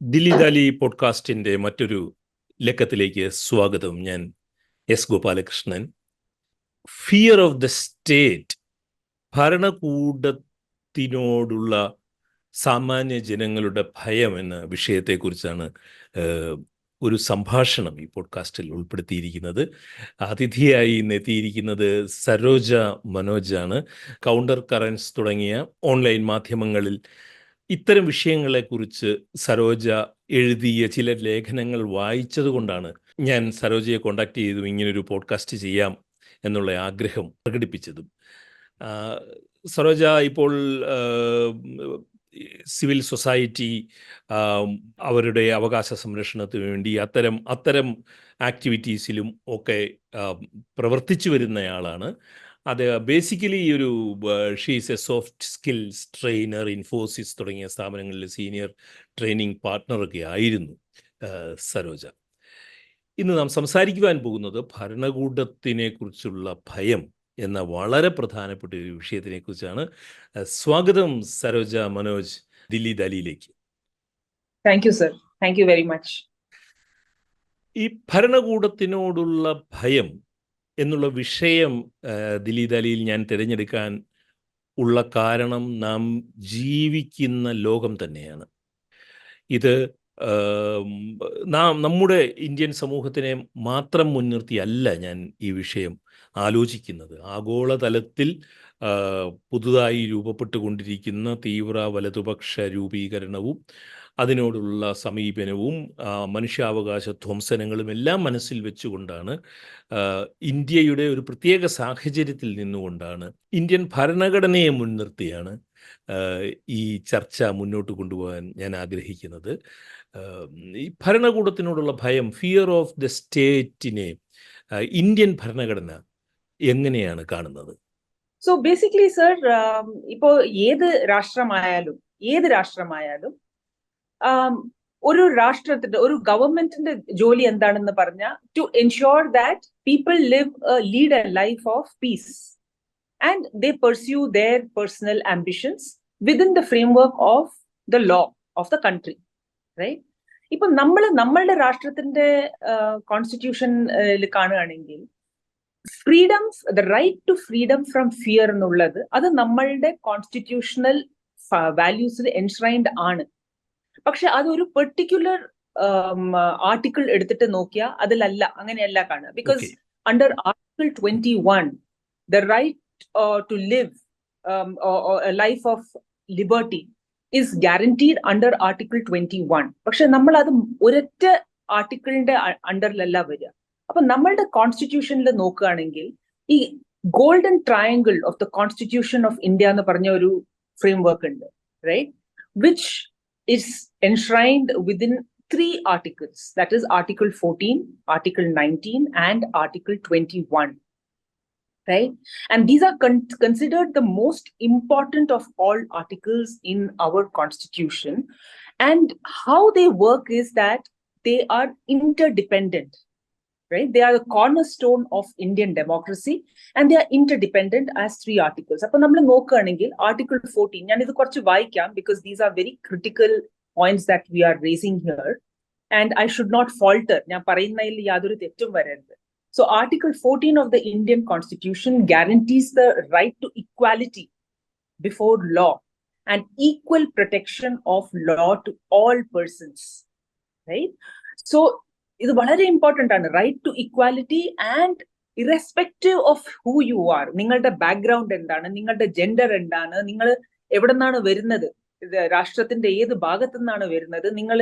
ദില്ലി ദാലി പോഡ്കാസ്റ്റിൻ്റെ മറ്റൊരു ലക്കത്തിലേക്ക് സ്വാഗതം. ഞാൻ S Gopalakrishnan. Fear of the state, ഭരണകൂടത്തിനോടുള്ള സാമാന്യ ജനങ്ങളുടെ ഭയം എന്ന വിഷയത്തെക്കുറിച്ചാണ് ഒരു സംഭാഷണം ഈ പോഡ്കാസ്റ്റിൽ ഉൾപ്പെടുത്തിയിരിക്കുന്നത്. അതിഥിയായി ഇന്ന് എത്തിയിരിക്കുന്നത് സരോജ മനോജാണ്. കൗണ്ടർ കറൻസ് തുടങ്ങിയ ഓൺലൈൻ മാധ്യമങ്ങളിൽ ഇത്തരം വിഷയങ്ങളെക്കുറിച്ച് സരോജ എഴുതിയ ചില ലേഖനങ്ങൾ വായിച്ചതുകൊണ്ടാണ് ഞാൻ സരോജയെ കോണ്ടാക്ട് ചെയ്തു ഇങ്ങനൊരു പോഡ്കാസ്റ്റ് ചെയ്യാം എന്നുള്ള ആഗ്രഹം പ്രകടിപ്പിച്ചതും. സരോജ ഇപ്പോൾ സിവിൽ സൊസൈറ്റി അവരുടെ അവകാശ സംരക്ഷണത്തിന് വേണ്ടി അത്തരം ആക്ടിവിറ്റീസിലും ഒക്കെ പ്രവർത്തിച്ചു വരുന്നയാളാണ്. അത് ബേസിക്കലി ഒരു she's A soft skills trainer, Infosys തുടങ്ങിയ സ്ഥാപനങ്ങളിൽ സീനിയർ ട്രെയിനിങ് പാർട്ട്ണറൊക്കെ ആയിരുന്നു സരോജ. ഇന്ന് നാം സംസാരിക്കുവാൻ പോകുന്നത് ഭരണകൂടത്തിനെ കുറിച്ചുള്ള ഭയം എന്ന വളരെ പ്രധാനപ്പെട്ട ഒരു വിഷയത്തിനെക്കുറിച്ചാണ്. സ്വാഗതം സരോജ മനോജ് ദില്ലി ദാലിയിലേക്ക്. Thank you sir, thank you very much. ഈ ഭരണകൂടത്തിനോടുള്ള ഭയം എന്നുള്ള വിഷയം ദില്ലി ദാലിയിൽ ഞാൻ തിരഞ്ഞെടുക്കാൻ ഉള്ള കാരണം നാം ജീവിക്കുന്ന ലോകം തന്നെയാണ്. ഇത് നമ്മുടെ ഇന്ത്യൻ സമൂഹത്തിനെ മാത്രം മുൻനിർത്തിയല്ല ഞാൻ ഈ വിഷയം ആലോചിക്കുന്നത്. ആഗോളതലത്തിൽ പുതുതായി രൂപപ്പെട്ടുകൊണ്ടിരിക്കുന്ന തീവ്ര വലതുപക്ഷ രൂപീകരണവും അതിനോടുള്ള സമീപനവും മനുഷ്യാവകാശ ധ്വംസനങ്ങളും എല്ലാം മനസ്സിൽ വെച്ചുകൊണ്ടാണ്, ഇന്ത്യയുടെ ഒരു പ്രത്യേക സാഹചര്യത്തിൽ നിന്നുകൊണ്ടാണ്, ഇന്ത്യൻ ഭരണഘടനയെ മുൻനിർത്തിയാണ് ഈ ചർച്ച മുന്നോട്ട് കൊണ്ടുപോകാൻ ഞാൻ ആഗ്രഹിക്കുന്നത്. ഈ ഭരണകൂടത്തിനോടുള്ള ഭയം, ഫിയർ ഓഫ് ദ സ്റ്റേറ്റിനെ ഇന്ത്യൻ ഭരണഘടന എങ്ങനെയാണ് കാണുന്നത്? സോ ബേസിക്കലി സർ, ഇപ്പോ ഏത് രാഷ്ട്രമായാലും ഒരു രാഷ്ട്രത്തിന്റെ, ഒരു ഗവൺമെന്റിന്റെ ജോലി എന്താണെന്ന് പറഞ്ഞാൽ to ensure that people lead a life of peace and they pursue their personal ambitions within the framework of the law of the country, right? ഇപ്പൊ നമ്മളുടെ രാഷ്ട്രത്തിന്റെ കോൺസ്റ്റിറ്റ്യൂഷനിൽ കാണുകയാണെങ്കിൽ the right to freedom from fear എന്നുള്ളത് അത് നമ്മളുടെ constitutional വാല്യൂസിൽ എൻഷ്രൈൻഡ് ആണ്. പക്ഷെ അതൊരു പെർട്ടിക്കുലർ ആർട്ടിക്കിൾ എടുത്തിട്ട് നോക്കിയാൽ അങ്ങനെയല്ല കാണുക. Because under article 21 the right to live a life of liberty is guaranteed under Article 21. പക്ഷെ നമ്മൾ അത് ഒരൊറ്റ ആർട്ടിക്കിളിന്റെ അണ്ടറിലല്ല വരിക. അപ്പൊ നമ്മളുടെ കോൺസ്റ്റിറ്റ്യൂഷനിൽ നോക്കുകയാണെങ്കിൽ ഈ golden triangle of the constitution of India എന്ന് പറഞ്ഞ ഒരു ഫ്രെയിംവർക്ക് ഉണ്ട്, right, which is enshrined within 3 articles, that is Article 14, Article 19 and Article 21, right? And these are considered the most important of all articles in our constitution. And how they work is that they are interdependent, right? They are the cornerstone of Indian democracy and they are interdependent as 3 articles. Appo nammal nokkanengil Article 14, ഞാൻ ഇത് കുറച്ച് വായിക്കാം because these are very critical points that we are raising here and I should not falter. ഞാൻ പറയുന്നതിൽ യാതൊരു തെറ്റും വരരുത്. So Article 14 of the Indian Constitution guarantees the right to equality before law and equal protection of law to all persons, right? So ഇത് വളരെ important ആണ്, right to equality and irrespective of who you are. നിങ്ങളുടെ background എന്താണ്, നിങ്ങളുടെ gender എന്താണ്, നിങ്ങൾ എവിടെ നിന്നാണ് വരുന്നത്, രാഷ്ട്രത്തിന്റെ ഏത് ഭാഗത്തു നിന്നാണ് വരുന്നത്, നിങ്ങൾ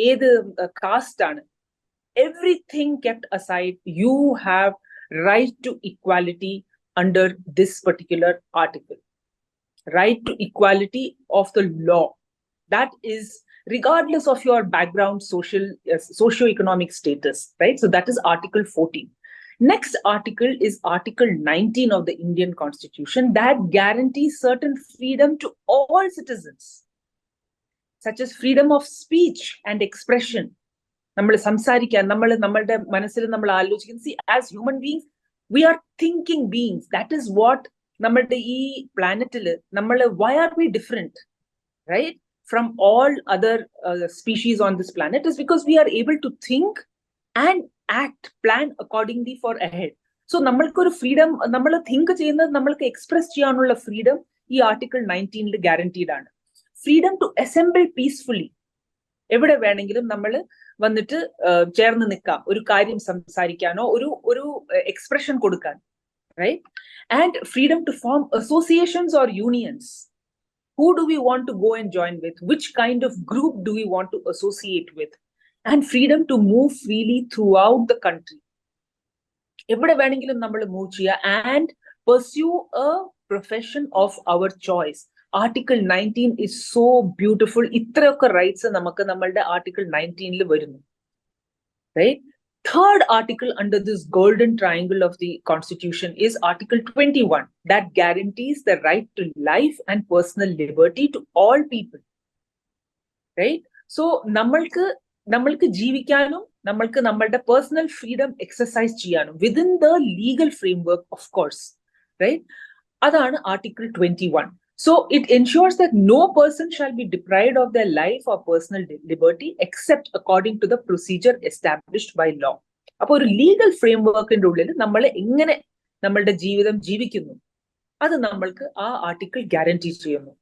ഏത് കാസ്റ്റ് ആണ്, everything kept aside, you have right to equality under this particular article. Right to equality of the law. That is regardless of your background, socio-economic status, right? So that is Article 14. Next article is Article 19 of the Indian Constitution that guarantees certain freedom to all citizens, such as freedom of speech and expression. നമ്മൾ സംസാരിക്കാൻ, നമ്മളുടെ മനസ്സിൽ നമ്മൾ ആലോചിക്കുന്ന, see as human beings we are thinking beings. That is what നമ്മളുടെ ഈ പ്ലാനറ്റിൽ നമ്മൾ, why are we different, right? from all other species on this planet is because we are able to think and act, plan accordingly for ahead. So നമ്മൾക്ക് ഒരു freedom, നമ്മൾ think ചെയ്യുന്നത് നമ്മൾക്ക് express ചെയ്യാനുള്ള ഫ്രീഡം ഈ ആർട്ടിക്കിൾ 19 ഗ്യാരണ്ടീഡ് ആണ്. Freedom to assemble peacefully, എവിടെ വേണമെങ്കിലും നമ്മൾ വന്നിട്ട് ചേർന്ന് നിൽക്കാം, ഒരു കാര്യം സംസാരിക്കാനോ ഒരു എക്സ്പ്രഷൻ കൊടുക്കാൻ, right? And freedom to form associations or unions. Who do we want to go and join with? Which kind of group do we want to associate with? And freedom to move freely throughout the country. എവിടെ വേണമെങ്കിലും നമ്മൾ move ചെയ്യുക and pursue a profession of our choice. Article 19 is so beautiful. ഇത്രയൊക്കെ rights നമുക്ക് നമ്മളുടെ article 19 വരുന്നു, right? Third article under this golden triangle of the Constitution is Article 21, that guarantees the right to life and personal liberty to all people, right? So നമ്മൾക്ക് ജീവിക്കാനും നമ്മൾക്ക് നമ്മളുടെ personal freedom exercise ചെയ്യാനും within the legal framework of course, right? അതാണ് article 21. So it ensures that no person shall be deprived of their life or personal liberty except according to the procedure established by law. അപ്പോൾ ഒരു legal ഫ്രെയിംവർക്കിന്റെ ഉള്ളിൽ നമ്മൾ എങ്ങനെ നമ്മളുടെ ജീവിതം ജീവിക്കുന്നു അത് നമ്മൾക്ക് ആ ആർട്ടിക്കിൾ ഗ്യാരണ്ടി ചെയ്യുന്നു.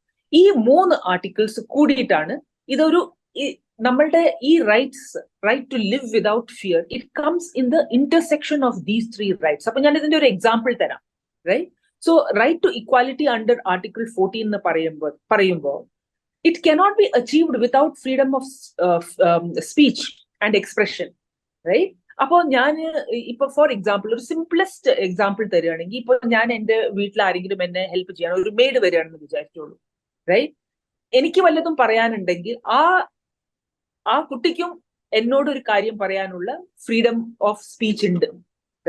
ഈ 3 ആർട്ടിക്കിൾസ് കൂടിയിട്ടാണ് ഇതൊരു നമ്മളുടെ ഈ right to live without fear, it comes in the intersection of these 3 rights. അപ്പൊ ഞാൻ ഇതിന്റെ ഒരു എക്സാമ്പിൾ തരാം, right? So right to equality under Article 14 എന്ന് പറയുമ്പോൾ it cannot be achieved without freedom of speech and expression, right? അപ്പോൾ ഞാൻ ഇപ്പൊ ഫോർ എക്സാമ്പിൾ ഒരു സിംപ്ലസ്റ്റ് എക്സാമ്പിൾ തരികയാണെങ്കിൽ, ഇപ്പൊ ഞാൻ എന്റെ വീട്ടിൽ ആരെങ്കിലും എന്നെ ഹെൽപ്പ് ചെയ്യണം, ഒരു മെയ്ഡ് വരികയാണെന്ന് വിചാരിച്ചോളൂ, റൈറ്റ്? എനിക്ക് വല്ലതും പറയാനുണ്ടെങ്കിൽ ആ കുട്ടിക്കും എന്നോട് ഒരു കാര്യം പറയാനുള്ള ഫ്രീഡം ഓഫ് സ്പീച്ച് ഉണ്ട്,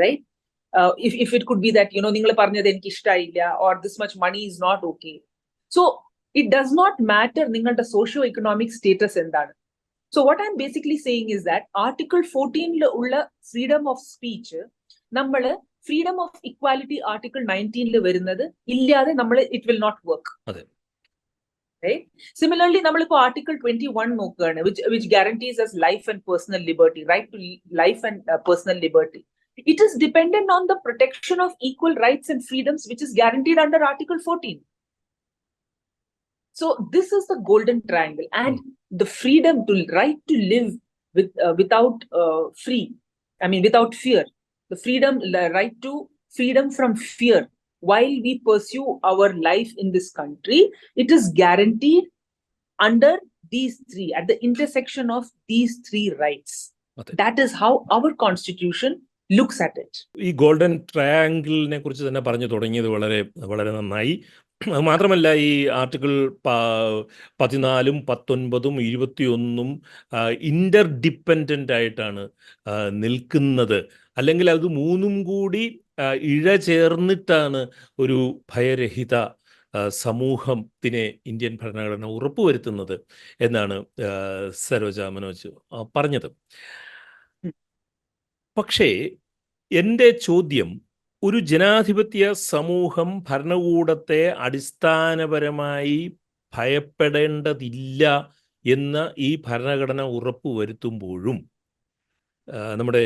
right? If it could be that, നിങ്ങൾ പറഞ്ഞത് എനിക്ക് ഇഷ്ടമായില്ല, or this much money is not okay. So it does not matter നിങ്ങളുടെ socio economic status എന്താണ്. So what I'm basically saying is that Article 14 ഉള്ള freedom of speech നമ്മള് freedom of equality Article 19 വരുന്നത് ഇല്ലാതെ it will not work. Right? Similarly, നമ്മളിപ്പോ Article 21 നോക്കുകയാണ്, which guarantees us life and personal liberty, right to life and personal liberty. It is dependent on the protection of equal rights and freedoms, which is guaranteed under Article 14. So this is the golden triangle, and the freedom to right to live without without fear, the right to freedom from fear while we pursue our life in this country, it is guaranteed under these 3, at the intersection of these 3 rights. That is how our Constitution looks at it. ഈ golden ട്രയാങ്കിളിനെ കുറിച്ച് തന്നെ പറഞ്ഞു തുടങ്ങിയത് വളരെ വളരെ നന്നായി. മാത്രമല്ല, ഈ ആർട്ടിക്കിൾ 14, 19, 21 ഇന്റർ ഡിപ്പെൻഡൻ്റ് ആയിട്ടാണ് നിൽക്കുന്നത്. അല്ലെങ്കിൽ അത് 3 കൂടി ഇഴ ചേർന്നിട്ടാണ് ഒരു ഭയരഹിത സമൂഹത്തിനെ ഇന്ത്യൻ ഭരണഘടന ഉറപ്പുവരുത്തുന്നത് എന്നാണ് സരോജ മനോജ് പറഞ്ഞത്. പക്ഷേ എൻ്റെ ചോദ്യം, ഒരു ജനാധിപത്യ സമൂഹം ഭരണകൂടത്തെ അടിസ്ഥാനപരമായി ഭയപ്പെടേണ്ടതില്ല എന്ന് ഈ ഭരണഘടന ഉറപ്പുവരുത്തുമ്പോഴും, നമ്മുടെ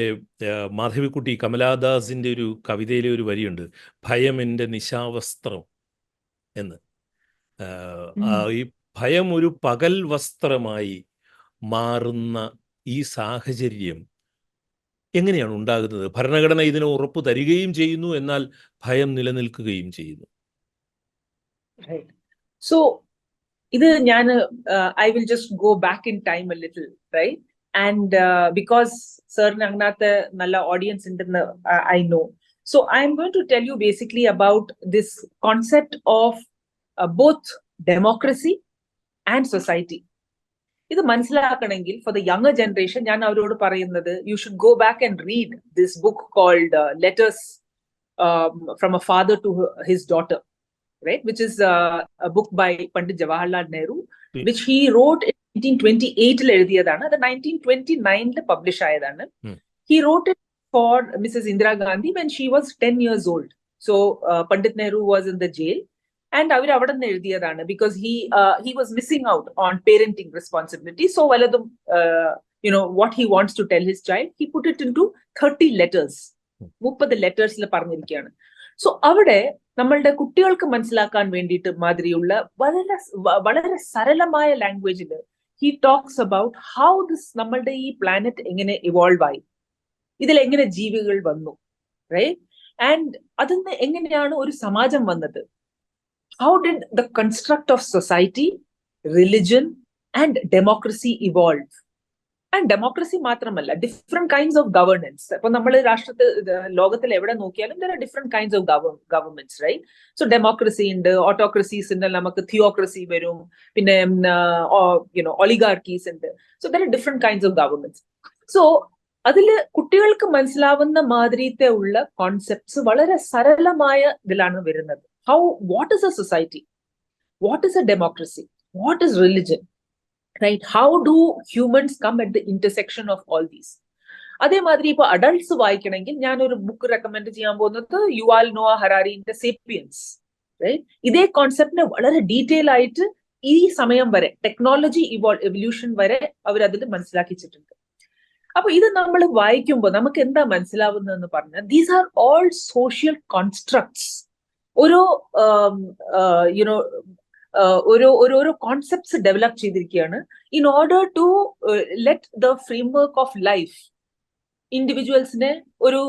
മാധവിക്കുട്ടി കമലാദാസിൻ്റെ ഒരു കവിതയിലെ ഒരു വരിയുണ്ട്, ഭയം എൻ്റെ നിശാവസ്ത്രം എന്ന്. ഈ ഭയം ഒരു പകൽ വസ്ത്രമായി മാറുന്ന ഈ സാഹചര്യം എങ്ങനെയാണ് ഉണ്ടാകുന്നത്? ഭരണഘടന ഇതിന് ഉറപ്പ് തരികയും ചെയ്യുന്നു, എന്നാൽ ഭയം നിലനിൽക്കുകയും ചെയ്യുന്നു. So ഇത് ഞാൻ I will just go back in time a little, right? And because സാറിന് അങ്ങനത്തെ നല്ല ഓഡിയൻസ് ഉണ്ടെന്ന് I know. So I'm going to tell you basically about this concept of both democracy and society. ഇത് മനസ്സിലാക്കണമെങ്കിൽ for the younger generation ഞാൻ അവരോട് പറയുന്നത്, you should go back and read this book called Letters from a Father to his Daughter, right, which is a book by Pandit Jawaharlal Nehru, which he wrote 1928 എഴുതിയതാണ്. അത് 1929 publish ആയതാണ്. He wrote it for Mrs Indira Gandhi when she was 10 years old. So Pandit Nehru was in the jail. And അവർ അവിടെ നിന്ന് എഴുതിയതാണ് because he was missing out on parenting responsibility. So വല്ലതും what he wants to tell his child, he put it into 30 letters. 30 ലെറ്റേഴ്സിൽ പറഞ്ഞിരിക്കുകയാണ്. So അവിടെ നമ്മളുടെ കുട്ടികൾക്ക് മനസ്സിലാക്കാൻ വേണ്ടിയിട്ട് മാതിരിയുള്ള വളരെ സരളമായ ലാംഗ്വേജിൽ he talks about how this നമ്മളുടെ ഈ പ്ലാനറ്റ് എങ്ങനെ ഇവോൾവ് ആയി, ഇതിൽ എങ്ങനെ ജീവികൾ വന്നു, റൈറ്റ്? ആൻഡ് അതിന് എങ്ങനെയാണ് ഒരു സമാജം വന്നത്. How did the construct of society, religion and democracy evolve? And democracy മാത്രമല്ല, different kinds of governance. ഇപ്പൊ നമ്മൾ ലോകത്തിൽ എവിടെ നോക്കിയാലും there are different kinds of governments, right? So democracy ഉണ്ട്, autocracies ഉണ്ട്, നമുക്ക് theocracy വരും, പിന്നെ oligarchies ഉണ്ട്. So there are different kinds of governments. So അതില് കുട്ടികൾക്ക് മനസ്സിലാവുന്ന മാതിരിത്തെ ഉള്ള കോൺസെപ്റ്റ്സ് വളരെ സരളമായ ഇതിലാണ് വരുന്നത്. What is a society? What is a democracy? What is religion? Right? How do humans come at the intersection of all these? അതേമാതിരി ഇപ്പൊ adults വായിക്കണമെങ്കിൽ ഞാൻ ഒരു ബുക്ക് റെക്കമെൻഡ് ചെയ്യാൻ പോകുന്നത് യുവാൽ നോഹ ഹറാരിന്റെ സേപ്പിയൻസ്, റൈറ്റ്? ഇതേ കോൺസെപ്റ്റിനെ വളരെ ഡീറ്റെയിൽ ആയിട്ട് ഈ സമയം വരെ ടെക്നോളജി എവല്യൂഷൻ വരെ അവരതിൽ മനസ്സിലാക്കിച്ചിട്ടുണ്ട്. അപ്പൊ ഇത് നമ്മൾ വായിക്കുമ്പോൾ നമുക്ക് എന്താ മനസ്സിലാവുന്നതെന്ന് പറഞ്ഞാൽ these are all social constructs. ഓരോ കോൺസെപ്റ്റ്സ് ഡെവലപ്പ് ചെയ്തിരിക്കുകയാണ് in order to let the framework of life ഇൻഡിവിജ്വൽസിനെ ഒരു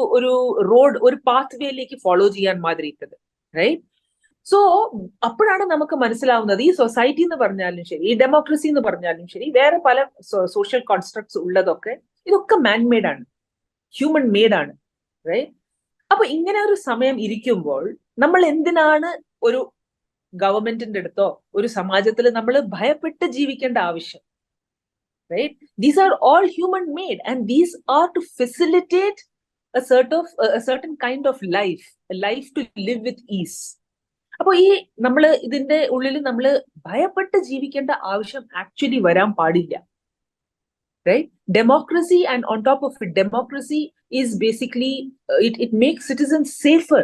റോഡ്, ഒരു പാത്ത് വേയിലേക്ക് ഫോളോ ചെയ്യാൻ മാതിരിത്തത്, റൈറ്റ്? സോ അപ്പോഴാണ് നമുക്ക് മനസ്സിലാവുന്നത് ഈ സൊസൈറ്റി എന്ന് പറഞ്ഞാലും ശരി, ഈ ഡെമോക്രസി എന്ന് പറഞ്ഞാലും ശരി, വേറെ പല സോഷ്യൽ കോൺസ്ട്രക്ട്സ് ഉള്ളതൊക്കെ ഇതൊക്കെ മാൻമെയ്ഡ് ആണ്, ഹ്യൂമൻ മെയ്ഡ് ആണ്, റൈറ്റ്? അപ്പൊ ഇങ്ങനെ ഒരു സമയം ഇരിക്കുമ്പോൾ നമ്മൾ എന്തിനാണ് ഒരു ഗവൺമെന്റിന്റെ അടുത്തോ ഒരു സമാജത്തിൽ നമ്മൾ ഭയപ്പെട്ട് ജീവിക്കേണ്ട ആവശ്യം, right? These are all human made and these are to facilitate a certain kind of life, a life to live with ease. അപ്പൊ ഈ നമ്മൾ ഇതിന്റെ ഉള്ളിൽ നമ്മൾ ഭയപ്പെട്ട് ജീവിക്കേണ്ട ആവശ്യം ആക്ച്വലി വരാൻ പാടില്ല, right? Democracy, and on top of it, democracy is basically it makes citizens safer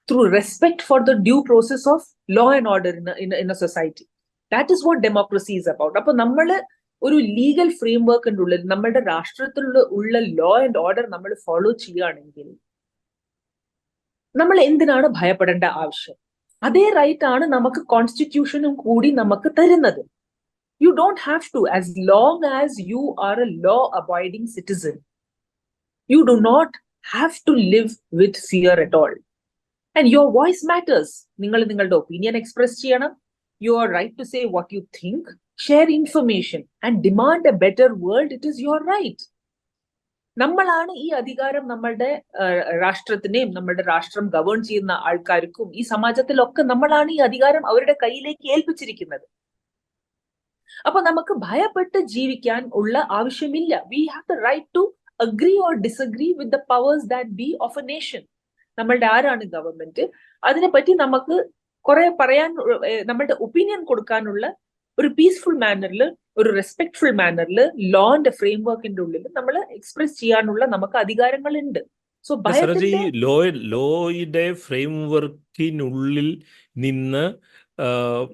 through respect for the due process of law and order in a society. That is what democracy is about. അപ്പൊ നമ്മൾ ഒരു legal ഫ്രെയിംവർക്കിന്റെ ഉള്ളിൽ നമ്മുടെ രാഷ്ട്രത്തിലുള്ള law and order നമ്മൾ follow ചെയ്യുകയാണെങ്കിൽ നമ്മൾ എന്തിനാണ് ഭയപ്പെടേണ്ട ആവശ്യം? അതേ റൈറ്റ് ആണ് നമുക്ക് കോൺസ്റ്റിറ്റ്യൂഷനും കൂടി നമുക്ക് തരുന്നത്. You don't have to, as long as you are a law-abiding citizen. You do not have to live with fear at all. And your voice matters. നിങ്ങളുടെ opinion express ചെയ്യണം. Your right to say what you think, share information, and demand a better world. It is your right. നമ്മളാണ് ഈ അധികാരം നമ്മളുടെ രാഷ്ട്രത്തിനെയും നമ്മളുടെ രാഷ്ട്രം govern ചെയ്യുന്ന ആൾക്കാർക്കും ഈ സമാജത്തിലൊക്കെ നമ്മളാണ് ഈ അധികാരം അവരുടെ കയ്യിലേക്ക് ഏൽപ്പിച്ചിരിക്കുന്നത്. അപ്പൊ നമുക്ക് ഭയപ്പെട്ട് ജീവിക്കാൻ ഉള്ള ആവശ്യമില്ല. We have the right to agree or disagree with the powers that be of a nation. നമ്മളുടെ ആരാണ് ഗവൺമെന്റ്, അതിനെപ്പറ്റി നമുക്ക് കുറെ പറയാൻ, നമ്മളുടെ ഒപ്പീനിയൻ കൊടുക്കാനുള്ള ഒരു പീസ്ഫുൾ മാനറിൽ, ഒരു റെസ്പെക്ട്ഫുൾ മാനറിൽ ലോന്റെ ഫ്രെയിംവർക്കിന്റെ ഉള്ളിൽ നമ്മൾ എക്സ്പ്രസ് ചെയ്യാനുള്ള നമുക്ക് അധികാരങ്ങളുണ്ട്. സോ ലോയുടെ ഫ്രെയിംവർക്കിനുള്ളിൽ നിന്ന്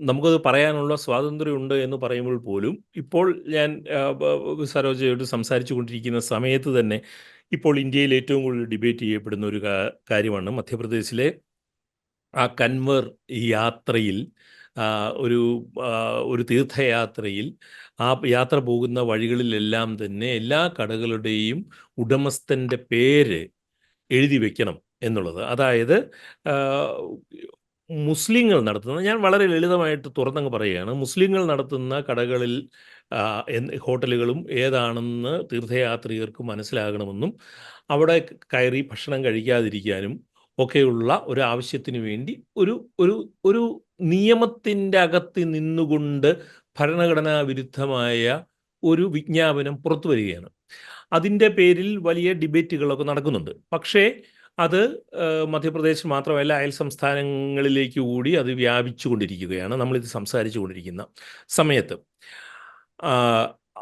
നമുക്കത് പറയാനുള്ള സ്വാതന്ത്ര്യമുണ്ട് എന്ന് പറയുമ്പോൾ പോലും ഇപ്പോൾ ഞാൻ സരോജയോട് സംസാരിച്ചു കൊണ്ടിരിക്കുന്ന സമയത്ത് തന്നെ ഇപ്പോൾ ഇന്ത്യയിൽ ഏറ്റവും കൂടുതൽ ഡിബേറ്റ് ചെയ്യപ്പെടുന്ന ഒരു കാര്യമാണ് മധ്യപ്രദേശിലെ ആ കൻവർ യാത്രയിൽ, ഒരു തീർത്ഥയാത്രയിൽ ആ യാത്ര പോകുന്ന വഴികളിലെല്ലാം തന്നെ എല്ലാ കടകളുടെയും ഉടമസ്ഥൻ്റെ പേര് എഴുതി വെക്കണം എന്നുള്ളത്. അതായത് മുസ്ലിങ്ങൾ നടത്തുന്ന, ഞാൻ വളരെ ലളിതമായിട്ട് തുറന്നങ്ങ് പറയുകയാണ്, മുസ്ലിങ്ങൾ നടത്തുന്ന കടകളിൽ ഹോട്ടലുകളും ഏതാണെന്ന് തീർത്ഥയാത്രികർക്ക് മനസ്സിലാകണമെന്നും അവിടെ കയറി ഭക്ഷണം കഴിക്കാതിരിക്കാനും ഒക്കെയുള്ള ഒരു ആവശ്യത്തിന് വേണ്ടി ഒരു നിയമത്തിൻ്റെ അകത്ത് നിന്നുകൊണ്ട് ഭരണഘടനാ വിരുദ്ധമായ ഒരു വിജ്ഞാപനം പുറത്തു വരികയാണ്. അതിൻ്റെ പേരിൽ വലിയ ഡിബേറ്റുകളൊക്കെ നടക്കുന്നുണ്ട്. പക്ഷേ അത് മധ്യപ്രദേശ് മാത്രമല്ല അയൽ സംസ്ഥാനങ്ങളിലേക്ക് കൂടി അത് വ്യാപിച്ചു കൊണ്ടിരിക്കുകയാണ് നമ്മളിത് സംസാരിച്ചു കൊണ്ടിരിക്കുന്ന സമയത്ത്.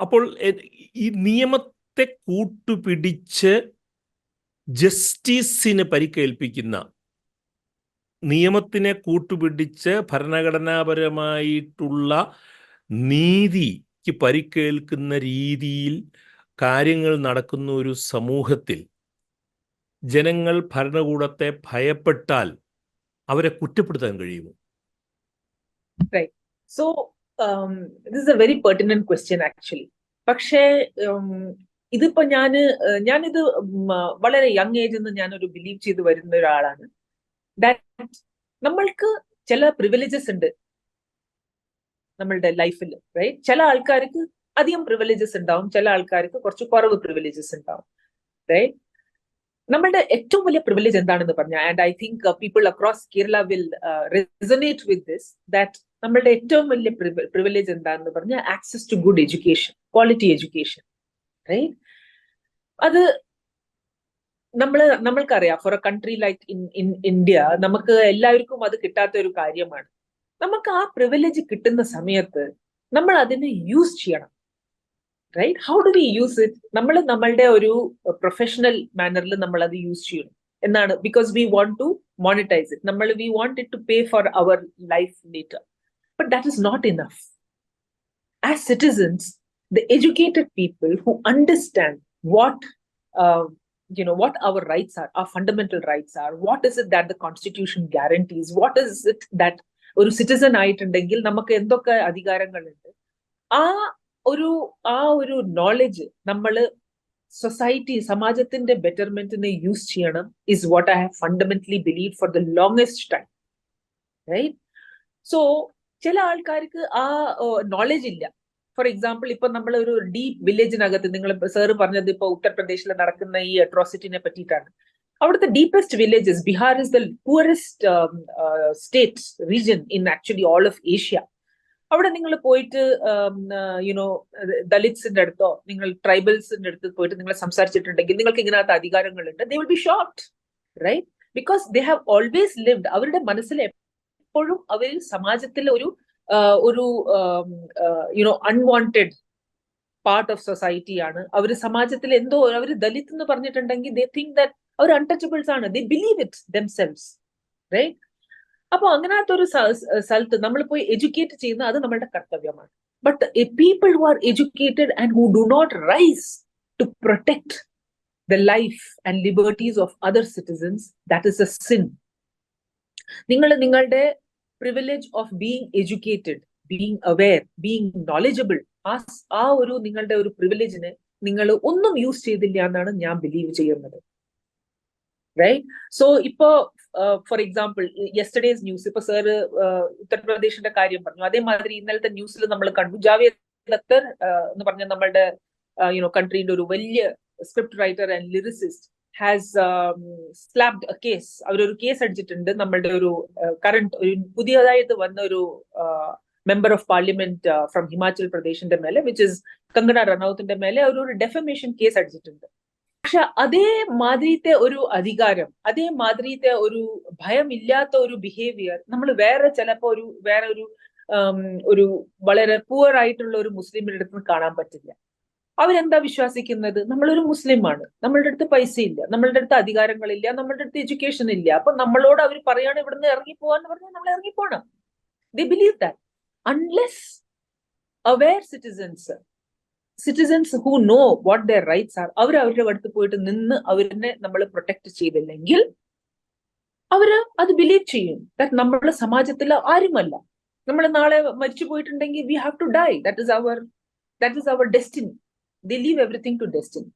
അപ്പോൾ ഈ നിയമത്തെ കൂട്ടുപിടിച്ച് ജസ്റ്റിസിന് പരിക്കേൽപ്പിക്കുന്ന നിയമത്തിനെ കൂട്ടുപിടിച്ച് ഭരണഘടനാപരമായിട്ടുള്ള നീതിക്ക് പരിക്കേൽക്കുന്ന രീതിയിൽ കാര്യങ്ങൾ നടക്കുന്ന ഒരു സമൂഹത്തിൽ ജനങ്ങൾ ഭരണകൂടത്തെ ഭയപ്പെട്ടാൽ അവരെ കുറ്റപ്പെടുത്താൻ കഴിയുമോ? Right. So, this is a very pertinent question actually. പക്ഷേ ഇതിപ്പോ ഞാനിത് വളരെ യങ് ഏജിൽ നിന്ന് ഞാനൊരു ബിലീവ് ചെയ്ത് വരുന്ന ഒരാളാണ്. ദാറ്റ് നമ്മൾക്ക് ചില പ്രിവിലേജസ് ഉണ്ട് നമ്മളുടെ ലൈഫിൽ, റൈറ്റ്? ചില ആൾക്കാർക്ക് അധികം പ്രിവിലേജസ് ഉണ്ടാവും, ചില ആൾക്കാർക്ക് കുറച്ച് കുറവ് പ്രിവിലേജസ് ഉണ്ടാവും, റൈറ്റ്? നമ്മളുടെ ഏറ്റവും വലിയ പ്രിവിലേജ് എന്താണെന്ന് പറഞ്ഞാൽ, and I think people across Kerala will resonate with this, that നമ്മളുടെ ഏറ്റവും വലിയ പ്രിവിലേജ് എന്താണെന്ന് പറഞ്ഞാൽ access to good education, quality education, right? അത് നമ്മൾക്കറിയാം, for a country like in India നമുക്ക് എല്ലാവർക്കും അത് കിട്ടാത്ത ഒരു കാര്യമാണ്. നമുക്ക് ആ പ്രിവിലേജ് കിട്ടുന്ന സമയത്ത് നമ്മൾ അതിനെ യൂസ് ചെയ്യണം, right? How do we use it? നമ്മൾ നമ്മളുടെ ഒരു പ്രൊഫഷണൽ മാനറിൽ നമ്മൾ അത് യൂസ് ചെയ്യണം എന്നാണ്. Because we want to monetize it, we want it to pay for our life later. But that is not enough. As citizens, the educated people who understand what our rights are, our fundamental rights are, what is it that the constitution guarantees, what is it that ഒരു citizen ആയിട്ടുണ്ടെങ്കിൽ നമുക്ക് എന്തൊക്കെ അധികാരങ്ങളുണ്ട്, ആ ഒരു knowledge നമ്മൾ സമാജത്തിന്റെ ബെറ്റർമെന്റിനെ use ചെയ്യണം, is what I have fundamentally believed for the longest time, right? So ചില ആൾക്കാർക്ക് ആ നോളജ് ഇല്ല. ഫോർ എക്സാമ്പിൾ, ഇപ്പൊ നമ്മൾ ഒരു ഡീപ് വില്ലേജിനകത്ത്, നിങ്ങൾ സാറ് പറഞ്ഞത് ഇപ്പൊ ഉത്തർപ്രദേശിൽ നടക്കുന്ന ഈ അട്രോസിറ്റിനെ പറ്റിയിട്ടാണ്. അവിടുത്തെ deepest villages, Bihar is the poorest state region in actually all of Asia. അവിടെ നിങ്ങൾ പോയിട്ട് ദലിത്സിന്റെ അടുത്തോ നിങ്ങൾ ട്രൈബൽസിന്റെ അടുത്ത് പോയിട്ട് നിങ്ങൾ സംസാരിച്ചിട്ടുണ്ടെങ്കിൽ നിങ്ങൾക്ക് ഇങ്ങനത്തെ അധികാരങ്ങളുണ്ട്, they will be shocked, right? Because they have always lived, അവരുടെ മനസ്സിൽ എപ്പോഴും അവർ സമാജത്തിൽ ഒരു അൺവാണ്ടഡ് പാർട്ട് ഓഫ് സൊസൈറ്റി ആണ്. അവർ സമാജത്തിൽ എന്തോ അവർ ദലിത് എന്ന് പറഞ്ഞിട്ടുണ്ടെങ്കിൽ they think that അവർ അൺടച്ചബിൾസ് ആണ്, they believe it themselves, right? അപ്പൊ അങ്ങനത്തെ ഒരു സ്ഥലത്ത് നമ്മൾ പോയി എഡ്യൂക്കേറ്റ് ചെയ്യുന്ന അത് നമ്മളുടെ കർത്തവ്യമാണ്. But people who are educated and who do not rise to protect the life and liberties of other citizens, that is a sin. നിങ്ങളുടെ privilege of being educated, being aware, being knowledgeable, ആ ഒരു നിങ്ങളുടെ ഒരു പ്രിവിലേജിനെ നിങ്ങൾ ഒന്നും use ചെയ്തില്ല എന്നാണ് ഞാൻ ബിലീവ് ചെയ്യുന്നത്, റൈറ്റ്? സോ ഇപ്പോ ഫോർ എക്സാമ്പിൾ യെസ്റ്റർഡേസ് ന്യൂസ്, ഇപ്പൊ സാറ് ഉത്തർപ്രദേശിന്റെ കാര്യം പറഞ്ഞു, അതേമാതിരി ഇന്നലത്തെ ന്യൂസിൽ നമ്മൾ കണ്ടു, ജാവേദ് അക്തർ എന്ന് പറഞ്ഞ നമ്മളുടെ കൺട്രീന്റെ ഒരു വലിയ script writer and lyricist has slapped a case. അവരൊരു കേസ് അടിച്ചിട്ടുണ്ട് നമ്മളുടെ ഒരു കറന്റ് ഒരു പുതിയതായിട്ട് വന്ന ഒരു member of parliament from Himachal പ്രദേശിന്റെ മേലെ, വിച്ച് ഇസ് കങ്കണ റണൌത്തിന്റെ മേലെ ഒരു ഡെഫമേഷൻ കേസ് അടിച്ചിട്ടുണ്ട്. പക്ഷെ അതേ മാതിരിത്തെ ഒരു അധികാരം, അതേ മാതിരിത്തെ ഒരു ഭയമില്ലാത്ത ഒരു ബിഹേവിയർ നമ്മൾ ചിലപ്പോ ഒരു വളരെ പുവർ ആയിട്ടുള്ള ഒരു മുസ്ലിമിന്റെ അടുത്ത് കാണാൻ പറ്റില്ല. അവരെന്താ വിശ്വസിക്കുന്നത്? നമ്മളൊരു മുസ്ലിമാണ്, നമ്മളുടെ അടുത്ത് പൈസ ഇല്ല, നമ്മളുടെ അടുത്ത് അധികാരങ്ങളില്ല, നമ്മളുടെ അടുത്ത് എഡ്യൂക്കേഷൻ ഇല്ല, അപ്പൊ നമ്മളോട് അവർ പറയാണ് ഇവിടുന്ന് ഇറങ്ങിപ്പോവാന്ന് പറഞ്ഞാൽ നമ്മൾ ഇറങ്ങിപ്പോണം. They believe that unless aware citizens who know what their rights are, അവരുടെ അടുത്ത് പോയിട്ട് നിന്ന് അവരെ നമ്മൾ പ്രൊട്ടക്ട് ചെയ്തില്ലെങ്കിൽ അവര് അത് ബിലീവ് ചെയ്യും ദാറ്റ് നമ്മൾ സമാജത്തിൽ ആരുമല്ല, നമ്മൾ നാളെ മരിച്ചു പോയിട്ടുണ്ടെങ്കിൽ we have to die, that is our destiny. They leave everything to destiny.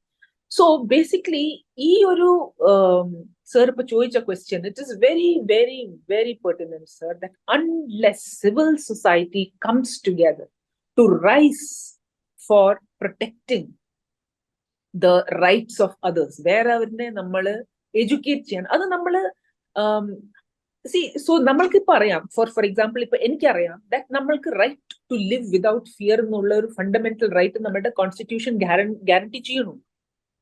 So basically ഈ ഒരു sir ഇപ്പൊ ചോദിച്ച question, it is very very very pertinent, sir, that unless civil society comes together to rise for protecting the rights of others, where അവരെ നമ്മൾ educate ചെയ്യാൻ, അത് നമ്മൾ so നമ്മൾക്ക് ഇപ്പൊ അറിയാം, ഫോർ എക്സാമ്പിൾ ഇപ്പൊ എനിക്കറിയാം ദാറ്റ് നമ്മൾക്ക് right to live without fear എന്നുള്ള ഒരു ഫണ്ടമെന്റൽ റൈറ്റ് നമ്മുടെ കോൺസ്റ്റിറ്റ്യൂഷൻ ഗ്യാരണ്ടി ചെയ്യണു.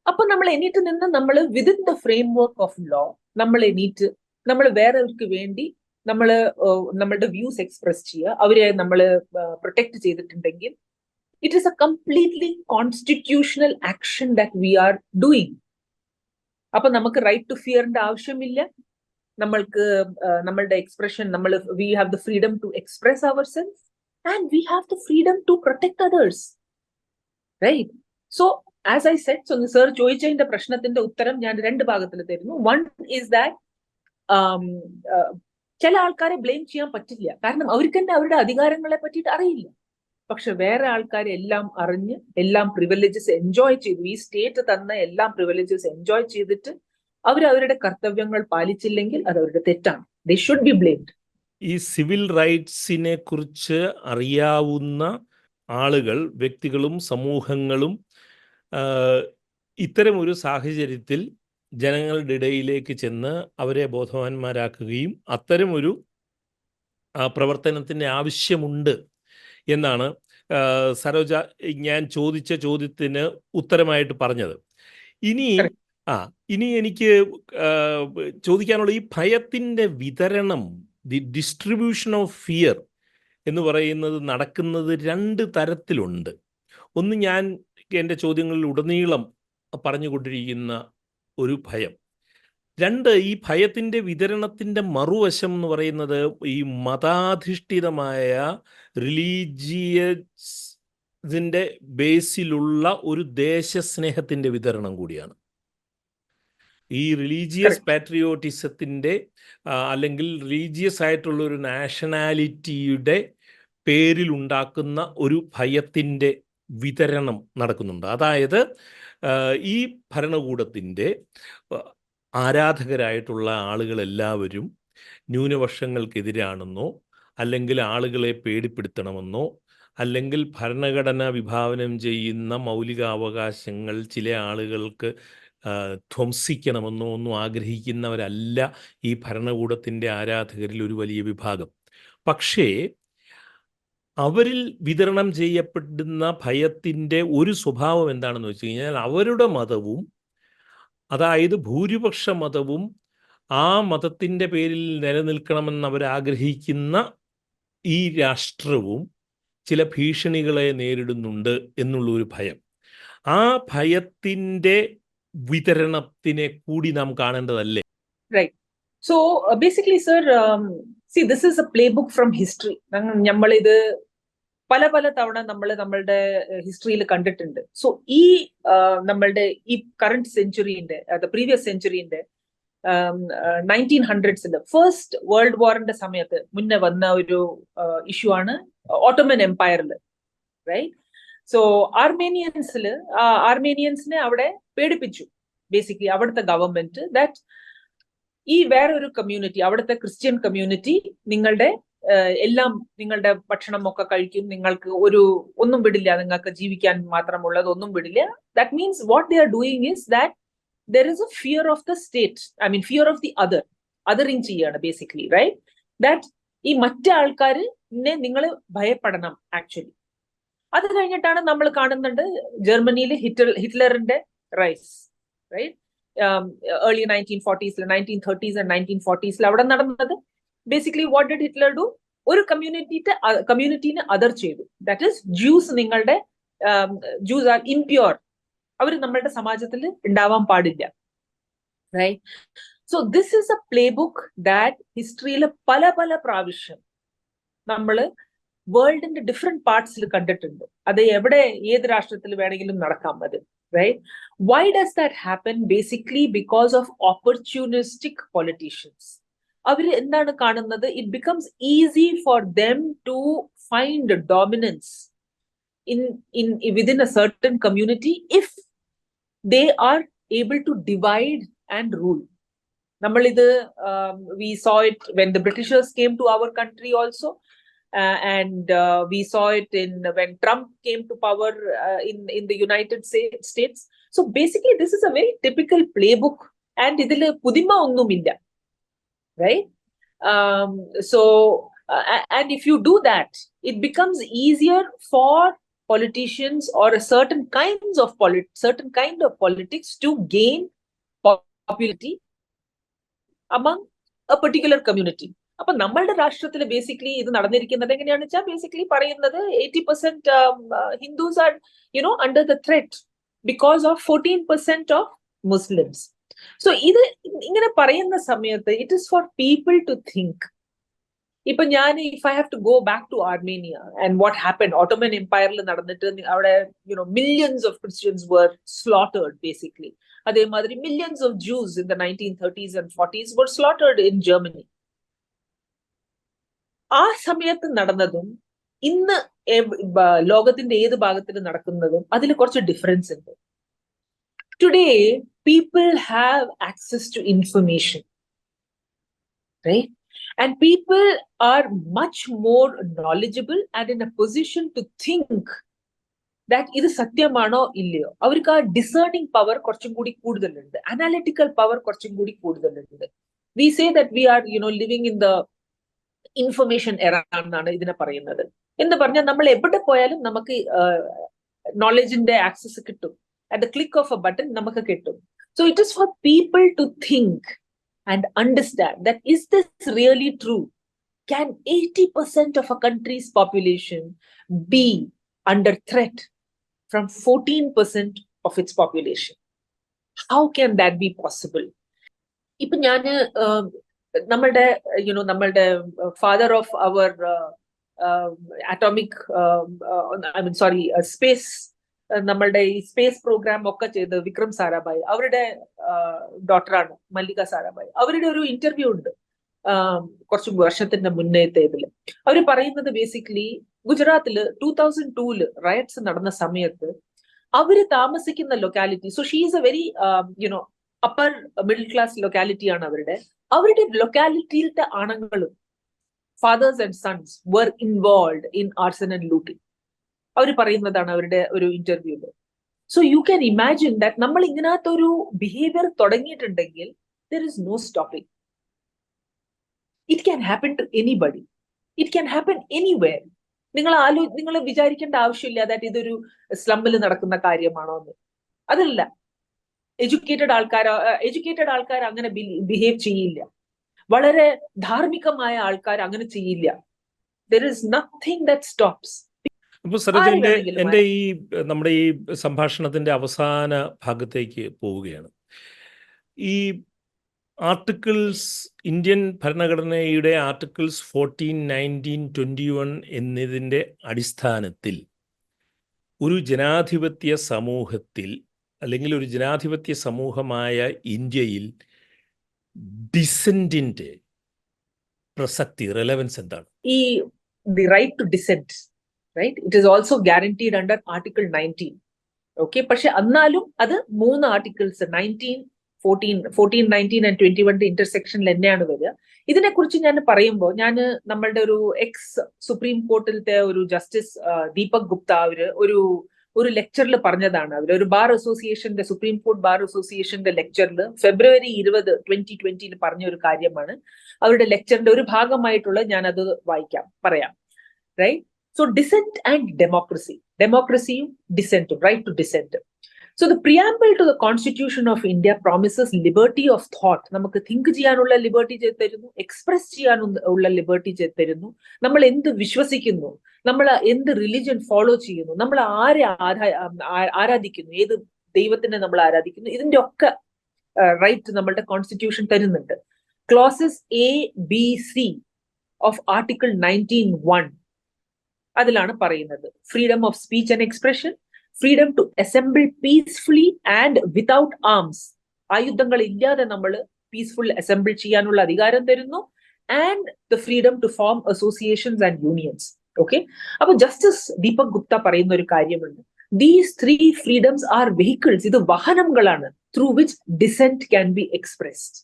അപ്പൊ നമ്മൾ എണീറ്റ് നിന്ന് നമ്മൾ within the framework of law നമ്മൾ വേറെവർക്ക് വേണ്ടി നമ്മളുടെ വ്യൂസ് എക്സ്പ്രസ് ചെയ്യുക, അവരെ നമ്മൾ പ്രൊട്ടക്ട് ചെയ്തിട്ടുണ്ടെങ്കിൽ it is A completely constitutional action that we are doing. അപ്പൊ നമുക്ക് റൈറ്റ് ടു ഫിയറിന്റെ ആവശ്യമില്ല, നമ്മൾക്ക് നമ്മളുടെ expression, we have the freedom to express ourselves and we have the freedom to protect others, right? So as I said, so sir ചോദിച്ചതിന്റെ പ്രശ്നത്തിന്റെ ഉത്തരം ഞാൻ രണ്ട് ഭാഗത്തിൽ തരുന്നു. One is that ചില ആൾക്കാരെ ബ്ലെയിം ചെയ്യാൻ പറ്റില്ല, കാരണം അവർക്ക് തന്നെ അവരുടെ അധികാരങ്ങളെ പറ്റിയിട്ട് അറിയില്ല. പക്ഷെ വേറെ ആൾക്കാരെ എല്ലാം അറിഞ്ഞ് എല്ലാം പ്രിവിലേജസ് എൻജോയ് ചെയ്തു, ഈ സ്റ്റേറ്റ് തന്ന എല്ലാം പ്രിവിലേജസ് എൻജോയ് ചെയ്തിട്ട് അവരുടെ കർത്തവ്യങ്ങൾ പാലിച്ചില്ലെങ്കിൽ അത് അവരുടെ തെറ്റാണ്. They should be blamed. ഈ സിവിൽ റൈറ്റ്സിനെ കുറിച്ച് അറിയാവുന്ന ആളുകൾ, വ്യക്തികളും സമൂഹങ്ങളും ഇത്തരം ഒരു സാഹചര്യത്തിൽ ജനങ്ങളുടെ ഇടയിലേക്ക് ചെന്ന് അവരെ ബോധവാന്മാരാക്കുകയും അത്തരമൊരു പ്രവർത്തനത്തിൻ്റെ ആവശ്യമുണ്ട് എന്നാണ് സരോജ ഞാൻ ചോദിച്ച ചോദ്യത്തിന് ഉത്തരമായിട്ട് പറഞ്ഞത്. ഇനി എനിക്ക് ചോദിക്കാനുള്ള ഈ ഭയത്തിൻ്റെ വിതരണം, ദി ഡിസ്ട്രിബ്യൂഷൻ ഓഫ് ഫിയർ എന്ന് പറയുന്നത് നടക്കുന്നത് രണ്ട് തരത്തിലുണ്ട്. ഒന്ന്, ഞാൻ എൻ്റെ ചോദ്യങ്ങളിൽ ഉടനീളം പറഞ്ഞുകൊണ്ടിരിക്കുന്ന ഒരു ഭയം. രണ്ട്, ഈ ഭയത്തിൻ്റെ വിതരണത്തിൻ്റെ മറുവശം എന്ന് പറയുന്നത് ഈ മതാധിഷ്ഠിതമായ റിലീജിയസിൻ്റെ ബേസിലുള്ള ഒരു ദേശസ്നേഹത്തിൻ്റെ വിതരണം കൂടിയാണ്. ഈ റിലീജിയസ് പാട്രിയോട്ടിസത്തിൻ്റെ അല്ലെങ്കിൽ റിലീജിയസ് ആയിട്ടുള്ള ഒരു നാഷണാലിറ്റിയുടെ പേരിലുണ്ടാക്കുന്ന ഒരു ഭയത്തിൻ്റെ വിതരണം നടക്കുന്നുണ്ട്. അതായത് ഈ ഭരണകൂടത്തിൻ്റെ ആരാധകരായിട്ടുള്ള ആളുകളെല്ലാവരും ന്യൂനപക്ഷങ്ങൾക്കെതിരാണെന്നോ അല്ലെങ്കിൽ ആളുകളെ പേടിപ്പെടുത്തണമെന്നോ അല്ലെങ്കിൽ ഭരണഘടന വിഭാവനം ചെയ്യുന്ന മൗലികാവകാശങ്ങൾ ചില ആളുകൾക്ക് ധ്വംസിക്കണമെന്നോ ഒന്നും ആഗ്രഹിക്കുന്നവരല്ല ഈ ഭരണകൂടത്തിൻ്റെ ആരാധകരിൽ ഒരു വലിയ വിഭാഗം. പക്ഷേ അവരിൽ വിതരണം ചെയ്യപ്പെടുന്ന ഭയത്തിൻ്റെ ഒരു സ്വഭാവം എന്താണെന്ന് വെച്ച് കഴിഞ്ഞാൽ, അവരുടെ മതവും, അതായത് ഭൂരിപക്ഷ മതവും ആ മതത്തിൻ്റെ പേരിൽ നിലനിൽക്കണമെന്ന് അവരാഗ്രഹിക്കുന്ന ഈ രാഷ്ട്രവും ചില ഭീഷണികളെ നേരിടുന്നുണ്ട് എന്നുള്ളൊരു ഭയം. ആ ഭയത്തിൻ്റെ വിതരണത്തിനെ കൂടി നാം കാണേണ്ടതല്ലേ? Right. So basically, sir, see, this is a playbook from history. നമ്മളിത് പല തവണ നമ്മളുടെ ഹിസ്റ്ററിയിൽ കണ്ടിട്ടുണ്ട്. സോ ഈ നമ്മളുടെ ഈ കറണ്ട് സെഞ്ചുറിന്റെ, പ്രീവിയസ് സെഞ്ചുറിന്റെ 1900s ഫസ്റ്റ് വേൾഡ് വാറിന്റെ സമയത്ത് മുന്നേ വന്ന ഒരു ഇഷ്യൂ ആണ് ഓട്ടോമൻ എംപയറിൽ, റൈറ്റ്? സോ ആർമേനിയൻസിനെ അവിടെ പേടിപ്പിച്ചു ബേസിക്കലി അവിടുത്തെ ഗവൺമെന്റ്, ദാറ്റ് ഈ വേറെ ഒരു കമ്മ്യൂണിറ്റി, അവിടുത്തെ ക്രിസ്ത്യൻ കമ്മ്യൂണിറ്റി നിങ്ങളുടെ എല്ലാം, നിങ്ങളുടെ ഭക്ഷണം ഒക്കെ കഴിക്കും, നിങ്ങൾക്ക് ഒന്നും വിടില്ല, നിങ്ങൾക്ക് ജീവിക്കാൻ മാത്രമുള്ളത് ഒന്നും വിടില്ല. That means what they are doing is that there is a fear of the state, I mean fear of the othering ചെയ്യാണ് ബേസിക്കലി, റൈറ്റ്? ദാറ്റ് ഈ മറ്റേ ആൾക്കാരിനെ നിങ്ങൾ ഭയപ്പെടണം ആക്ച്വലി. അത് കഴിഞ്ഞിട്ടാണ് നമ്മൾ കാണുന്നുണ്ട് ജർമ്മനിയിൽ ഹിറ്റ്ലറിന്റെ rise, right? Early 1940s, 1930s and 1940s അവിടെ നടന്നത് basically what did Hitler do? ഒരു കമ്മ്യൂണിറ്റീനെ അതർ ചെയ്തു. That is Jews. നിങ്ങളുടെ ജ്യൂസ് ആർ ഇംപ്യൂർ, അവർ നമ്മളുടെ സമാജത്തിൽ ഉണ്ടാവാൻ പാടില്ല, right? So this is a playbook that ഹിസ്റ്ററിയിൽ പല പ്രാവശ്യം നമ്മൾ വേൾഡിന്റെ ഡിഫറെന്റ് പാർട്സിൽ കണ്ടിട്ടുണ്ട്. അത് എവിടെ, ഏത് രാഷ്ട്രത്തിൽ വേണമെങ്കിലും നടക്കാം അത്, right? Why does that happen? Basically because of opportunistic politicians. അവർ എന്താണ് കാണുന്നത്? It becomes easy for them to find dominance within a certain community if they are able to divide and rule. We saw it when the Britishers came to our country also, and we saw it when Trump came to power in the United States. So basically this is a very typical playbook, and idile pudima onnumilla, right? And if you do that, it becomes easier for politicians or a certain kind of politics to gain popularity among a particular community. അപ്പൊ നമ്മളുടെ രാഷ്ട്രത്തിൽ basically ഇത് നടന്നിരിക്കുന്നത് എങ്ങനെയാണെന്ന് വെച്ചാൽ, basically പറയുന്നത് 80% Hindus are under the threat because of 14% of Muslims. So ഇത് ഇങ്ങനെ പറയുന്ന സമയത്ത് it is for people to think. ഇപ്പൊ ഞാൻ if I have to go back to Armenia and what happen, Ottoman എംപയറിൽ നടന്നിട്ട് അവിടെ millions of Christians were slaughtered basically. അതേമാതിരി millions of Jews in the 1930s and 40s were slaughtered in Germany. ആ സമയത്ത് നടന്നതും ഇന്ന് ലോകത്തിന്റെ ഏത് ഭാഗത്തിൽ നടക്കുന്നതും അതിൽ കുറച്ച് ഡിഫറൻസ് ഉണ്ട്. Today people have access to information, right? And people are much more knowledgeable and in a position to think that ഇത് സത്യമാണോ ഇല്ലയോ. അവർക്ക് ആ ഡിസേർണിംഗ് പവർ കുറച്ചും കൂടി കൂടുതലുണ്ട്, അനാലിറ്റിക്കൽ പവർ കുറച്ചും കൂടി കൂടുതലുണ്ട്. We say that we are living in the information എറ എന്നാണ് ഇതിനെ പറയുന്നത്. എന്ന് പറഞ്ഞാൽ നമ്മൾ എവിടെ പോയാലും നമുക്ക് നോളജിന്റെ ആക്സസ് കിട്ടും. At the click of a button നമുക്ക് കിട്ടും. So it is for people to think and understand that is this really true? Can 80% of a country's population be under threat from 14% of its population? How can that be possible? ഇപ്പൊ ഞാന് നമ്മളുടെ father of our atomic space, നമ്മളുടെ ഈ space programme ഒക്കെ ചെയ്ത് വിക്രം സാരാഭായ്, അവരുടെ ഡോക്ടറാണ് മല്ലിക സാരാഭായ്. അവരുടെ ഒരു ഇന്റർവ്യൂ ഉണ്ട് കുറച്ചു വർഷത്തിന്റെ മുന്നേത്തേതില്. അവർ പറയുന്നത് ബേസിക്കലി ഗുജറാത്തില് 2002 റയറ്റ്സ് നടന്ന സമയത്ത് അവര് താമസിക്കുന്ന locality, so she is A very upper middle class locality ആണ് അവരുടെ ലൊക്കാലിറ്റിയിലത്തെ ആണുങ്ങളും fathers and sons were involved in arson and looting. അവർ പറയുന്നതാണ് അവരുടെ ഒരു ഇന്റർവ്യൂല്. So you can imagine that നമ്മൾ ഇങ്ങനത്തെ ഒരു ബിഹേവിയർ തുടങ്ങിയിട്ടുണ്ടെങ്കിൽ there is no stopping. It can happen to anybody. It can happen anywhere. നിങ്ങൾ വിചാരിക്കേണ്ട ആവശ്യമില്ല ദാറ്റ് ഇതൊരു സ്ലമ്മിൽ നടക്കുന്ന കാര്യമാണോ എന്ന്. അതല്ല, എഡ്യൂക്കേറ്റഡ് ആൾക്കാർ അങ്ങനെ ബിഹേവ് ചെയ്യില്ല. വളരെ ധാർമ്മികമായ ആൾക്കാർ അങ്ങനെ ചെയ്യില്ല. There is nothing that stops. അപ്പോൾ സരോജ, നമ്മുടെ ഈ സംഭാഷണത്തിന്റെ അവസാന ഭാഗത്തേക്ക് പോവുകയാണ്. ഈ ആർട്ടിക്കിൾസ്, ഇന്ത്യൻ ഭരണഘടനയുടെ ആർട്ടിക്കിൾസ് 14, 19, 21 എന്നതിൻ്റെ അടിസ്ഥാനത്തിൽ ഒരു ജനാധിപത്യ സമൂഹത്തിൽ അല്ലെങ്കിൽ ഒരു ജനാധിപത്യ സമൂഹമായ ഇന്ത്യയിൽ ഡിസെന്റിന്റെ പ്രസക്തി, റെലവൻസ് എന്താണ്? ഈ the right to dissent, right? It is also guaranteed under Article 19. Okay, പക്ഷെ എന്നാലും അത് 3 ആർട്ടിക്കിൾസ് 19, 14, 19 and 21 ഇന്റർസെക്ഷനിൽ തന്നെയാണ് വരിക. ഇതിനെക്കുറിച്ച് ഞാൻ പറയുമ്പോൾ നമ്മളുടെ ഒരു എക്സ് സുപ്രീം കോർട്ടിലത്തെ ഒരു ജസ്റ്റിസ് ദീപക് ഗുപ്ത ഒരു ലെക്ചറിൽ പറഞ്ഞതാണ്. ഒരു ബാർ അസോസിയേഷന്റെ, സുപ്രീം കോർട്ട് ബാർ അസോസിയേഷന്റെ ലെക്ചറിൽ February 20, 2020 പറഞ്ഞ ഒരു കാര്യമാണ്. അവരുടെ ലെക്ചറിന്റെ ഒരു ഭാഗമായിട്ടുള്ള ഞാൻ അത് പറയാം. Right? So dissent and democracy. Democracy, dissent, right to dissent. So the preamble to the Constitution of India promises liberty of thought. നമുക്ക് think ചെയ്യാനുള്ള ലിബർട്ടി തരുന്നു, എക്സ്പ്രസ് ചെയ്യാനുള്ള ലിബർട്ടി തരുന്നു. നമ്മൾ എന്ത് വിശ്വസിക്കുന്നു, നമ്മൾ എന്ത് റിലിജൻ ഫോളോ ചെയ്യുന്നു, നമ്മൾ ആരെ ആരാധിക്കുന്നു, ഏത് ദൈവത്തിനെ നമ്മൾ ആരാധിക്കുന്നു, ഇതിന്റെ ഒക്കെ റൈറ്റ് നമ്മളുടെ കോൺസ്റ്റിറ്റ്യൂഷൻ തരുന്നുണ്ട്. Clauses A, B, C of Article 19(1) അതിലാണ് പറയുന്നത് freedom of speech and expression, freedom to assemble peacefully and without arms. ആയുധങ്ങൾ ഇല്ലാതെ നമ്മൾ പീസ്ഫുൾ അസംബിൾ ചെയ്യാനുള്ള അധികാരം തരുന്നു. And the freedom to form associations and unions. Okay, അപ്പൊ ജസ്റ്റിസ് ദീപക് ഗുപ്ത പറയുന്ന ഒരു കാര്യമുണ്ട്. These 3 freedoms are vehicles. ഇത് വാഹനങ്ങളാണ് through which dissent can be expressed.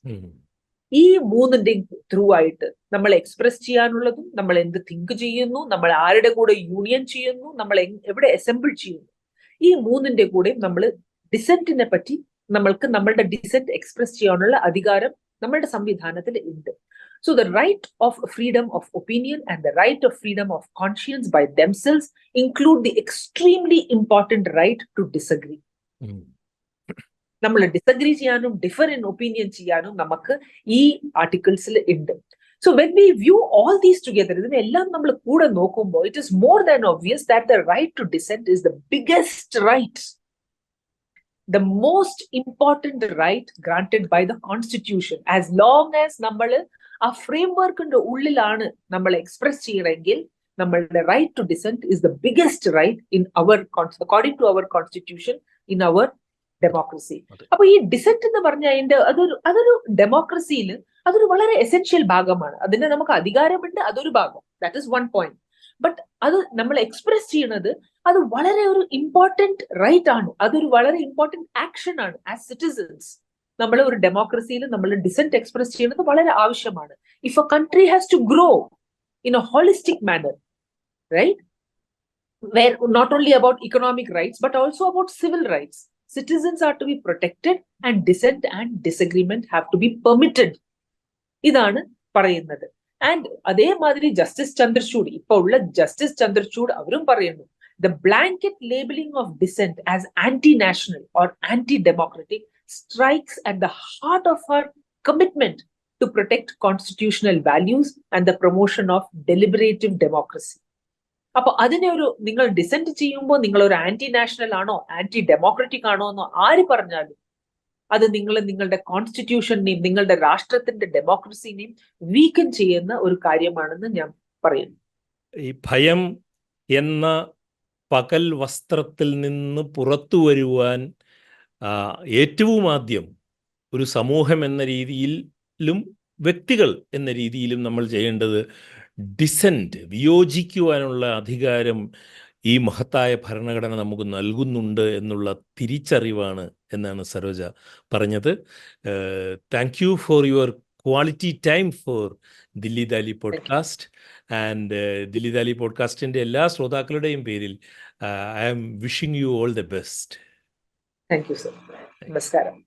ഈ 3ന്റെ ത്രൂ ആയിട്ട് നമ്മൾ എക്സ്പ്രസ് ചെയ്യാനുള്ളതും, നമ്മൾ എന്ത് തിങ്ക് ചെയ്യുന്നു, നമ്മൾ ആരുടെ കൂടെ യൂണിയൻ ചെയ്യുന്നു, നമ്മൾ എവിടെ അസംബിൾ ചെയ്യുന്നു, ഈ 3ന്റെ കൂടെ നമ്മൾ ഡിസെന്റിനെ പറ്റി നമ്മളുടെ ഡിസെന്റ് എക്സ്പ്രസ് ചെയ്യാനുള്ള അധികാരം നമ്മളുടെ സംവിധാനത്തിൽ ഉണ്ട്. So the right of freedom of opinion and the right of freedom of conscience by themselves include the extremely important right to disagree. നമ്മൾ ഡിസഗ്രി ചെയ്യാനും ഡിഫർ ഇൻ ഒപ്പീനിയൻ ചെയ്യാനും നമുക്ക് ഈ ആർട്ടിക്കിൾസിൽ ഉണ്ട്. So when we view all these together, ഇതിനെല്ലാം നമ്മൾ കൂടെ നോക്കുമ്പോൾ it is more than obvious that the right to dissent is the biggest right the most important right granted by the constitution. As long as നമ്മൾ ആ ഫ്രെയിംവർക്കിന്റെ ഉള്ളിലാണ് നമ്മൾ express ചെയ്യണമെങ്കിൽ നമ്മളുടെ right to dissent is the biggest right in our according to our constitution in our democracy. അപ്പൊ ഈ descent എന്ന് പറഞ്ഞ അതിന്റെ അതൊരു ഡെമോക്രസിയിൽ അതൊരു വളരെ എസെൻഷ്യൽ ഭാഗമാണ്. അതിന് നമുക്ക് അധികാരമുണ്ട്, അതൊരു ഭാഗം. That is one point. But അത് നമ്മൾ എക്സ്പ്രസ് ചെയ്യുന്നത് അത് വളരെ ഒരു ഇമ്പോർട്ടന്റ് റൈറ്റ് ആണ്, അതൊരു വളരെ ഇമ്പോർട്ടന്റ് ആക്ഷൻ ആണ്. ആസ് സിറ്റിസൻസ് നമ്മൾ ഒരു ഡെമോക്രസിയിൽ നമ്മൾ ഡിസെന്റ് എക്സ്പ്രസ് ചെയ്യുന്നത് വളരെ ആവശ്യമാണ്. If a country has to grow in a holistic manner, right, where not only about economic rights but also about civil rights, citizens are to be protected and dissent and disagreement have to be permitted. ഇതാണ് പറയുന്നത്. And അതേമാതിരി justice Chandrachud, ഇപ്പൊ ഉള്ള justice Chandrachud അവരും പറയുന്നു, the blanket labeling of dissent as anti-national or anti-democratic strikes at the heart of her commitment to protect constitutional values and the promotion of deliberative democracy. അപ്പൊ അതിനെ ഒരു നിങ്ങൾ ഡിസെന്റ് ചെയ്യുമ്പോൾ നിങ്ങൾ ഒരു ആന്റി നാഷണൽ ആണോ ആന്റി ഡെമോക്രറ്റിക് ആണോ എന്നോ ആര് പറഞ്ഞാലും അത് നിങ്ങൾ നിങ്ങളുടെ കോൺസ്റ്റിറ്റ്യൂഷനെയും നിങ്ങളുടെ രാഷ്ട്രത്തിന്റെ ഡെമോക്രസിനെയും വീക്കൻ ചെയ്യുന്ന ഒരു കാര്യമാണെന്ന് ഞാൻ പറയുന്നു. ഈ ഭയം എന്ന പകൽ വസ്ത്രത്തിൽ നിന്ന് പുറത്തു വരുവാൻ ഏറ്റവും ആദ്യം ഒരു സമൂഹം എന്ന രീതിയിലും വ്യക്തികൾ എന്ന രീതിയിലും നമ്മൾ ചെയ്യേണ്ടത് ഡിസെന്റ്, വിയോജിക്കുവാനുള്ള അധികാരം ഈ മഹത്തായ ഭരണഘടന നമുക്ക് നൽകുന്നുണ്ട് എന്നുള്ള തിരിച്ചറിവാണ് എന്നാണ് സരോജ പറഞ്ഞത്. Thank you for your quality time for Dilli Dali podcast. And Dilli Dali പോഡ്കാസ്റ്റിൻ്റെ എല്ലാ ശ്രോതാക്കളുടെയും പേരിൽ I am wishing you all the best. Thank you sir. നമസ്കാരം.